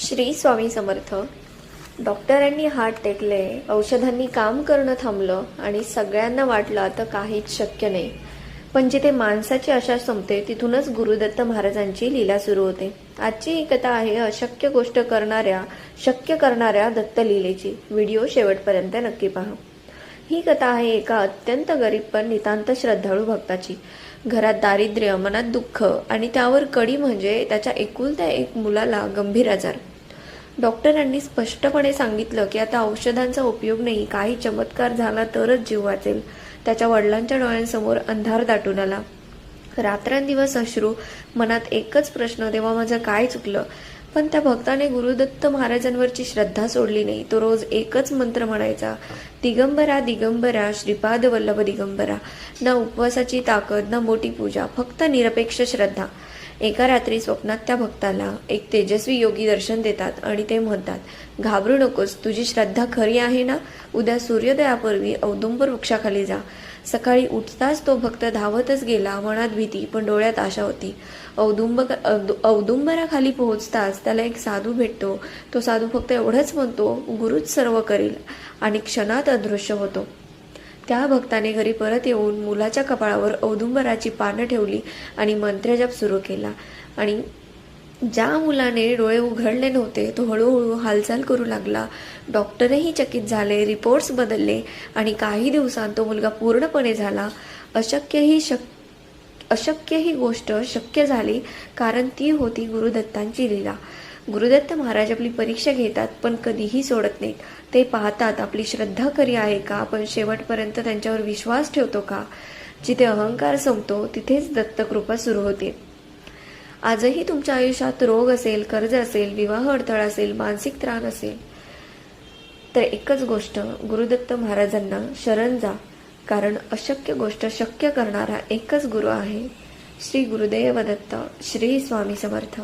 श्री स्वामी समर्थ. डॉक्टरांनी हात टेकले, औषधांनी काम करणं थांबलं आणि सगळ्यांना वाटलं आता काहीच शक्य नाही. पण जिथे माणसाची आशा संपते तिथूनच गुरुदत्त महाराजांची लीला सुरू होते. आजची ही कथा आहे अशक्य गोष्ट शक्य करणाऱ्या दत्त लीलेची. व्हिडिओ शेवटपर्यंत नक्की पहा. ही कथा आहे एका अत्यंत गरीब पण नितांत श्रद्धाळू भक्ताची. घरात दारिद्र्य, मनात दुःख आणि त्यावर कडी म्हणजे त्याच्या एकुलत्या एक मुलाला गंभीर आजार. डॉक्टरांनी स्पष्टपणे सांगितलं की आता औषधांचा उपयोग नाही, काही चमत्कार झाला तरच जीव वाचेल. त्याच्या वडिलांच्या डोळ्यांसमोर अंधार दाटून आला. रात्रंदिवस अश्रू, मनात एकच प्रश्न, तेव्हा माझं काय चुकलं? पण त्या भक्ताने गुरुदत्त महाराजांवरची श्रद्धा सोडली नाही. तो रोज एकच मंत्र म्हणायचा, दिगंबरा दिगंबरा श्रीपाद वल्लभ दिगंबरा. ना उपवासाची ताकद, ना मोठी पूजा, फक्त निरपेक्ष श्रद्धा. एका रात्री स्वप्नात त्या भक्ताला एक तेजस्वी योगी दर्शन देतात आणि ते म्हणतात, घाबरू नकोस, तुझी श्रद्धा खरी आहे ना? उद्या सूर्योदयापूर्वी औदुंबर वृक्षाखाली जा. सकाळी उठताच तो भक्त धावतच गेला. मनात भीती पण डोळ्यात आशा होती. औदुंबराखाली पोहोचताच त्याला एक साधू भेटतो. तो साधू फक्त एवढंच म्हणतो, गुरुच सर्व करील, आणि क्षणात अदृश्य होतो. त्या भक्ताने घरी परत येऊन मुलाच्या कपाळावर औदुंबराची पानं ठेवली आणि मंत्रजप सुरू केला. आणि ज्या मुलाने डोळे उघडले नव्हते तो हळूहळू हालचाल करू लागला. डॉक्टरही चकित झाले. रिपोर्ट्स बदलले आणि काही दिवसांत तो मुलगा पूर्णपणे झाला. अशक्य ही गोष्ट शक्य झाली, कारण ती होती गुरुदत्तांची लीला. गुरुदत्त महाराज आपली परीक्षा घेतात पण कधीही सोडत नाहीत. ते पाहतात आपली श्रद्धा खरी आहे का, आपण शेवटपर्यंत त्यांच्यावर विश्वास ठेवतो का. जिथे अहंकार संपतो तिथेच दत्तकृपा सुरू होते. आजही तुमच्या आयुष्यात रोग असेल, कर्ज असेल, विवाह अडथळा असेल, मानसिक त्रास असेल, तर एकच गोष्ट, गुरुदत्त महाराजांना शरण जा, कारण अशक्य गोष्ट शक्य करणारा एकच गुरु आहे. श्री गुरुदेव दत्त. श्री स्वामी समर्थ.